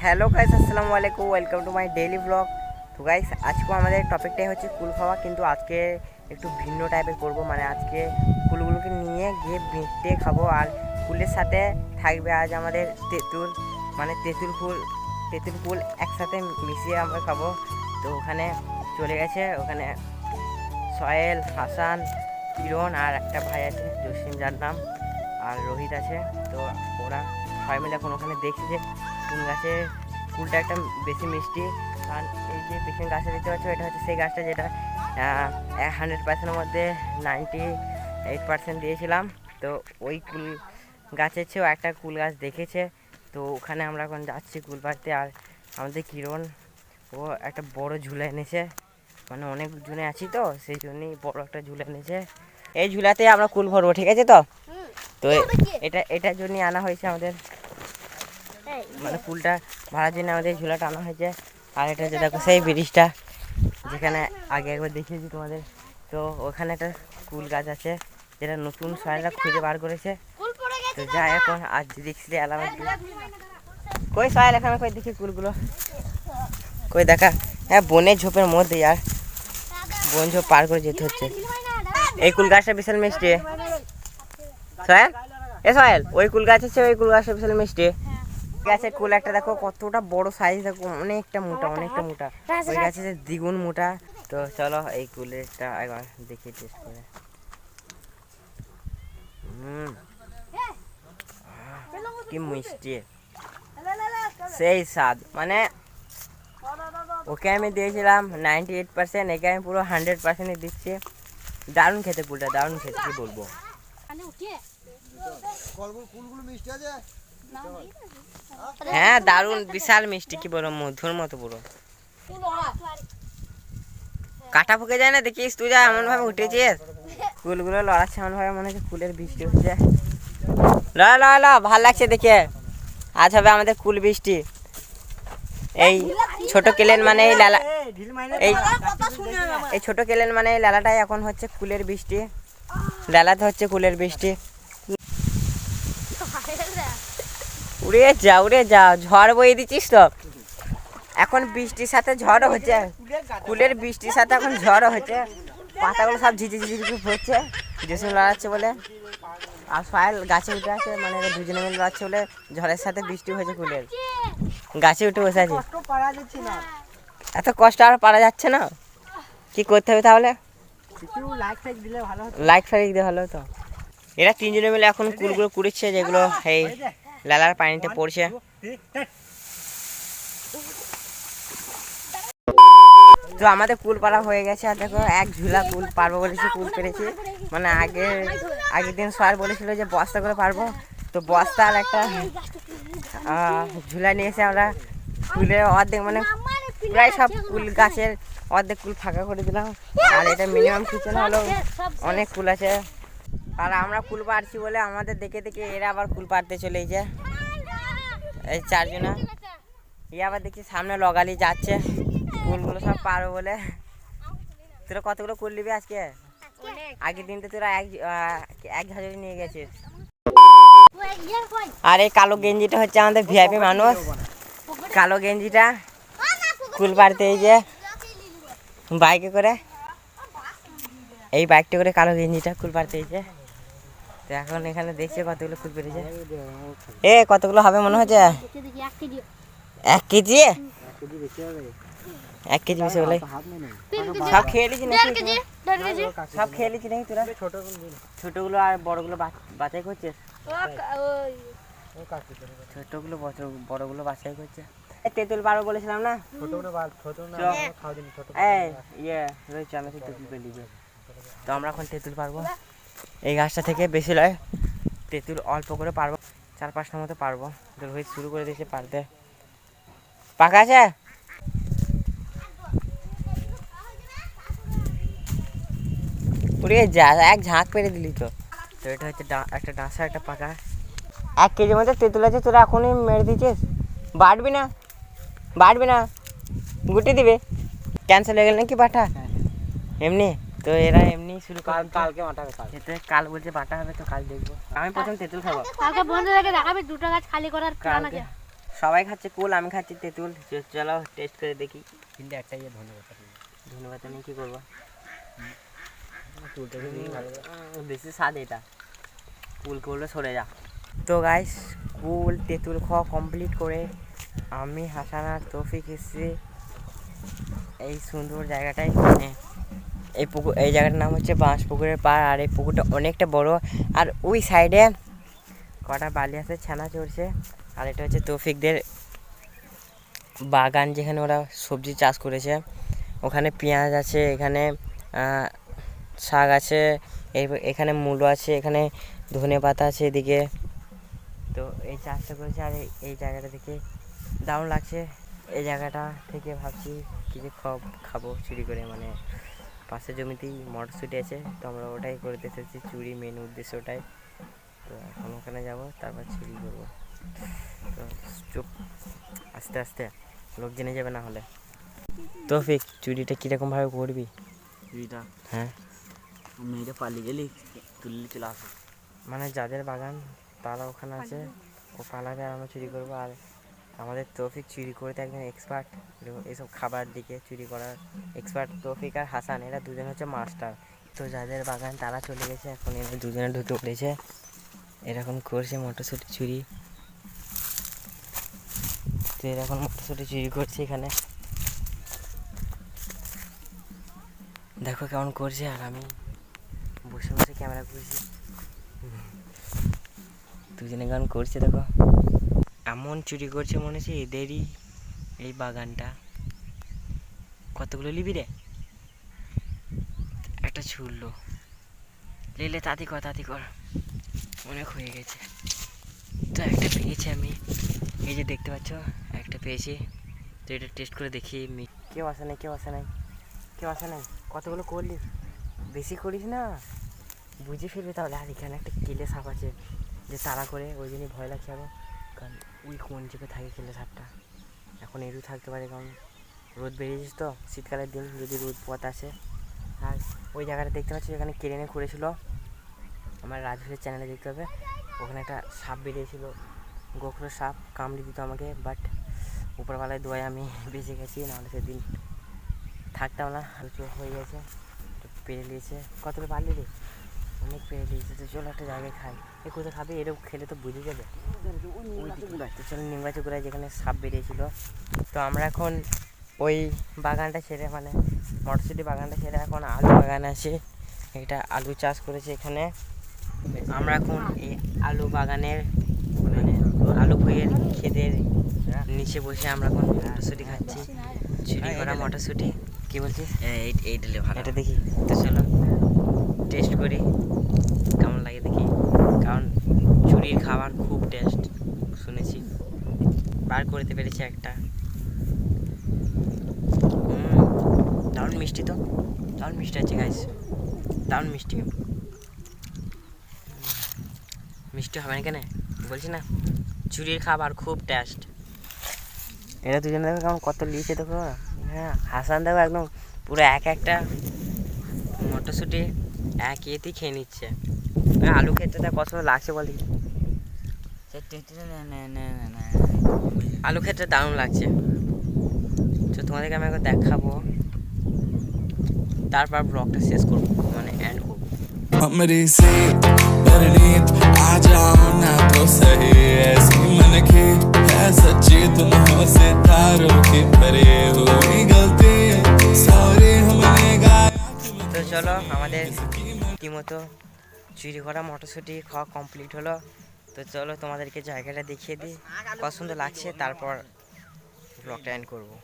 Hello guys, আসসালামু আলাইকুম, welcome to my daily blog. তো গাইস, আজকে আমাদের টপিকটাই হচ্ছে কুল খাওয়া, কিন্তু আজকে একটু ভিন্ন টাইপের করব। মানে আজকে কুলগুলোকে নিয়ে গিয়ে বেঁটে খাবো, আর কুলের সাথে থাকবে আজ আমাদের তেঁতুল, মানে তেঁতুল কুল একসাথে মিশিয়ে আমরা খাবো। তো ওখানে চলে গেছে, ওখানে সোহেল, হাসান, কিরণ আর একটা ভাই আছে জসিম, যার নাম, আর রোহিত আছে। তো ওরা সবাই মিলে এখন ওখানে দেখছি যে কোন গাছে কুলটা একটা বেশি মিষ্টি। কারণ এই যে পেছনে গাছটা দিতে পারছো, এটা হচ্ছে সেই গাছটা যেটা 100%-এর মধ্যে 98% দিয়েছিলাম। তো ওই কুল গাছের চেয়েও একটা কুল গাছ দেখেছে। তো ওখানে আমরা এখন যাচ্ছি কুল পাড়তে। আর আমাদের কিরণ ও একটা বড় ঝুলা এনেছে, মানে অনেক জনে আছি তো সেই জন্যই বড় একটা ঝুলা এনেছে। এই ঝুলাতে আমরা কুল ভরবো, ঠিক আছে? তো এটার জন্য আনা হয়েছে আমাদের, মানে কুলটা ভাড়ার জন্য আমাদের ঝুলাটা আনা হয়েছে। আর এটা যে দেখো সেই ব্রিজটা যেখানে আগে একবার দেখিয়েছি তোমাদের। তো ওখানে একটা কুল গাছ আছে যেটা নতুন সোহেলরা খুঁজে বার করেছে। তো যাই এখন আজ দেখছি এলাম একটু, কই সোহেল এখানে কই দেখি কুলগুলো কই দেখা। হ্যাঁ, বনের ঝোপের মধ্যে, আর বন ঝোপ পার করে যেতে হচ্ছে। এই কুল গাছটা বিশাল মিষ্টি সোহেল, সোহেল ওই কুল গাছ আছে, ওই কুল গাছটা বিশাল মিষ্টি। গাছের কুল একটা দেখো কতটা বড় সাইজ, দেখো অনেকটা মোটা। ওই গাছের দ্বিগুণ মোটা। তো চলো এই কুলেরটা একবার দেখি টেস্ট করে। কি মিষ্টি, সেই স্বাদ। মানে ওকে আমি দিয়েছিলাম 98%, একে আমি পুরো 100% দিচ্ছি। দারুণ খেতে কুলটা, দারুণ খেতে, কি বলবো। হ্যাঁ দারুণ, বিশাল মিষ্টি, কি বলবো, মধুর মতো পুরো। কাটা ফুকে যায় না, দেখিস তুই যা এমন ভাবে উঠেছিস, কুলগুলো লড়াচ্ছে এমন ভাবে, মনে হচ্ছে ফুলের বৃষ্টি হচ্ছে। ল ভাল লাগছে দেখে। আজ হবে আমাদের কুল বৃষ্টি। এই ছোট কেলেন মানে এই লালা, এই ছোট কেলেন মানে এই লালাটাই এখন হচ্ছে কুলের বৃষ্টি। লালাতে হচ্ছে কুলের বৃষ্টি। উড়ে যা ঝড় বয়ে দিচ্ছিস তো। এখন বৃষ্টির সাথে ঝড়ও হচ্ছে, কুলের বৃষ্টির সাথে এখন ঝড়ও হচ্ছে। পাতাগুলো সব ঝিঝি পড়ছে, জেসুন লড়াচ্ছে বলে। আর সোহেল গাছে উঠে আছে, মানে দুজনে মিলে লড়াচ্ছে বলে ঝড়ের সাথে বৃষ্টি হয়েছে। কুলের গাছে উঠে বসে আছে। এত কষ্ট আর পারা যাচ্ছে না, কি করতে হবে তাহলে? লাইট ফাইক দিলে ভালো তো। এরা তিনজনে মিলে এখন কুলগুলো কুড়িচ্ছে, যেগুলো এই লালার পানিতে পড়ছে। তো আমাদের কুল পাড়া হয়ে গেছে। আর দেখো এক ঝুলা কুল পারবো বলেছি, কুল পেরেছি। মানে আগের দিন সোহেল বলেছিল যে বস্তা করে পারবো, তো বস্তা আর একটা ঝুলা নিয়েছে আমরা। কুলের অর্ধেক, মানে প্রায় সব কুল গাছের অর্ধেক কুল ফাঁকা করে দিলাম। আর এটা মিনিমাম কিচেন হলো, অনেক কুল আছে। আর আমরা কুল পাড়ছি বলে আমাদের দেখে দেখে এরা আবার কুল পাড়তে চলেছে, এই চারজনা। আবার দেখছি সামনে লগালি যাচ্ছে কুলগুলো সব পারো বলে। তোরা কতগুলো কুল নিবি আজকে? আগের দিন তো তোরা এক ঝাঁঝরি নিয়ে গেছিস। আর এই কালো গেঞ্জিটা হচ্ছে আমাদের ভিআইপি মানুষ। কালো গেঞ্জিটা কুল পাড়তে এই যে বাইকে করে, এই বাইকটা করে কালো গেঞ্জিটা কুল পাড়তে এই যে। তো এখন এখানে দেখছে কতগুলো কুল পেরেছে। কতগুলো হবে মনে হচ্ছে? 1 কেজি? 1 কেজি বেশি হলে সব খেয়ে নিচ্ছি নাকি? সব খেয়ে নিচ্ছি নাকি তোরা? ছোটগুলো আর বড়গুলো বাছাই করছিস? ছোটগুলো বড়গুলো বাছাই করছে। তেঁতুল পারো বলেছিলাম না? তো আমরা এখন তেঁতুল পারবো। এই গাছটা থেকে বেশি নয়, তেঁতুল অল্প করে পারবো, 4-5টার মতো পারবো। রোহিত শুরু করে দিয়েছে পারতে। পাকা আছে? উড়ে যা, এক ঝাঁক পেরে দিলি তো। তো এটা হচ্ছে একটা ডাঁসা, একটা পাকা। 1 কেজির মধ্যে তেঁতুল আছে, তোরা এখনই মেরে দিচ্ছিস। বাটবি না, গুটি দিবে। ক্যান্সেল হয়ে গেল নাকি বাটা? এমনি তো এরা এমনি শুরু করে। কালকে বাটা হবে, কাল বলছে বাটা হবে, তো কাল দেখবো। আমি প্রথম তেঁতুল খাবো। কালকে বন্ধুদেরকে দেখাবি 2টা গাছ খালি করার প্ল্যান আছে। সবাই খাচ্ছে কুল, আমি খাচ্ছি তেঁতুল। চলো টেস্ট করে দেখি। কিন্তু একটা ধন্যবাদ। ধন্যবাদ নিয়ে কী করবো? কুলটাকে নিয়ে ভালো বেশি স্বাদ এটা, কুল করলে সরে যা। তো গাইস, কুল তেঁতুল খাওয়া কমপ্লিট করে আমি হাসান আর তৌফিক এসেছি এই সুন্দর জায়গাটায়। মানে এই পুকুর, এই জায়গাটার নাম হচ্ছে বাঁশ পুকুরের পাড়। আর এই পুকুরটা অনেকটা বড়। আর ওই সাইডে কটা বালি আছে, ছানা চড়ছে। আর এটা হচ্ছে তৌফিকদের বাগান, যেখানে ওরা সবজি চাষ করেছে। ওখানে পেঁয়াজ আছে, এখানে শাক আছে, এখানে মূলো আছে, এখানে ধনে পাতা আছে এদিকে। তো এই চাষটা করেছে। আর এই জায়গাটা থেকে দারুণ লাগছে। এই জায়গাটা থেকে ভাবছি কিছু খাবো চুরি করে। মানে পাশের জমিতেই মটরশুঁটি আছে, তো আমরা ওটাই করতে এসেছি চুরি, মেন উদ্দেশ্য ওটাই। তো এখন ওখানে যাবো, তারপর চুরি করবো। তো চুপ, আস্তে আস্তে, লোক জেনে যাবে না হলে। তৌফিক, চুরিটা কীরকমভাবে করবি? চুরিটা? হ্যাঁ, মেয়েটা পালিয়ে গেলি তুললে চলে আসো। মানে যাদের বাগান তারা ওখানে আছে, ও পালাবে আর আমরা চুরি করবো। আর আমাদের তৌফিক চুরি করতে একদম এক্সপার্ট, এইসব খাবার দিকে চুরি করার এক্সপার্ট। তৌফিক আর হাসান এরা দুজন হচ্ছে মাস্টার। তো যাদের বাগান তারা চলে গেছে, এখন এরা দুজনে ঢুকে পড়েছে, এরকম করছে মটরশুঁটি চুরি। তো এরকম মটরশুঁটি চুরি করছে এখানে, দেখো কেমন করছে। আর আমি বসে বসে ক্যামেরা করছি, দুজনে কেমন করছে দেখো। এমন চুরি করছে মনে হচ্ছে এদেরই এই বাগানটা। কতগুলো নিবি রে? একটা ছুড়লো, লেলে তাঁতি কর, অনেক হয়ে গেছে। তো একটা পেয়েছি আমি, এই যে দেখতে পাচ্ছ একটা পেয়েছি। তো এটা টেস্ট করে দেখি। কেউ আসে নাই, কতগুলো করলি? বেশি করিস না, বুঝে ফেলবে তাহলে। আর এখানে একটা কেলে সাপ আছে যে তাড়া করে, ওই জন্যই ভয় লাগছে আরও। কারণ ওই কোন চেপে থাকে কেলে সাপটা, এখন এরও থাকতে পারে, কারণ রোদ বেরিয়েছিস তো, শীতকালের দিন যদি রোদ পথ আসে। আর ওই জায়গাটা দেখতে পাচ্ছি যেখানে কেড়ে করেছিল, আমার রাজভীরের চ্যানেলে দেখতে হবে। ওখানে একটা সাপ বেরিয়েছিল, গোখরো সাপ, কামড়ে দিত আমাকে। বাট উপরবেলায় দোয়ায় আমি বেঁচে গেছি, নাহলে সেদিন থাকতাম না। হালকা হয়ে গেছে, পেরে নিয়েছে। কতটা পারলি রে? অনেক পেরে নিয়েছে। তো চলো একটা জায়গায় খাই। এ কোথায় খাবে? এরকম খেলে তো বুঝে যাবে। তো চলো নিমগাছ গোড়ায় যেখানে সাপ বেরিয়েছিল। তো আমরা এখন ওই বাগানটা ছেড়ে, মানে মটরশুঁটি বাগানটা ছেড়ে এখন আলু বাগান আছে। এটা আলু চাষ করেছে এখানে। আমরা এখন এই আলু বাগানের, মানে আলু ভুঁইয়ের ক্ষেতের নিচে বসে আমরা এখন মটরশুঁটি খাচ্ছি, চুরি করা মটরশুঁটি। কী বলছিস? এইটা ভালো, এটা দেখি। তো চলো টেস্ট করি কেমন লাগে দেখি, কারণ চুরির খাবার খুব টেস্ট শুনেছি। বার করতে পেরেছি একটা। দারুণ মিষ্টি, তো দারুণ মিষ্টি আছে গাইস, দারুণ মিষ্টি। মিষ্টি হবে না কেন বলছি না, চুরির খাবার খুব টেস্ট। এরা দুজনে দেখো কেমন কত লিয়েছে দেখো। হ্যাঁ, হাসান দেখো একদম পুরো একটা মটরশুঁটি এক ইয়েতেই খেয়ে নিচ্ছে। আলু খেতে তার কত লাগছে বল দেখি। আলু খেতে দারুণ লাগছে। তো তোমাদেরকে আমি একবার দেখাবো, তারপর ব্লগটা শেষ করবো, মানে এন্ড করবো। मेरी से परनीत आ जाओ ना तो सही, ऐसी मन की है सच्ची तुम हो सितारों की भरी हुई गलती, सॉरी हमने गाया। তো চলো আমাদের রীতিমতো চুরি করা মটরশুঁটি খাওয়া কমপ্লিট হলো। তো চলো তোমাদেরকে জায়গাটা দেখিয়ে দিই, কত সুন্দর লাগছে, তারপর ব্লগটা এন্ড করবো।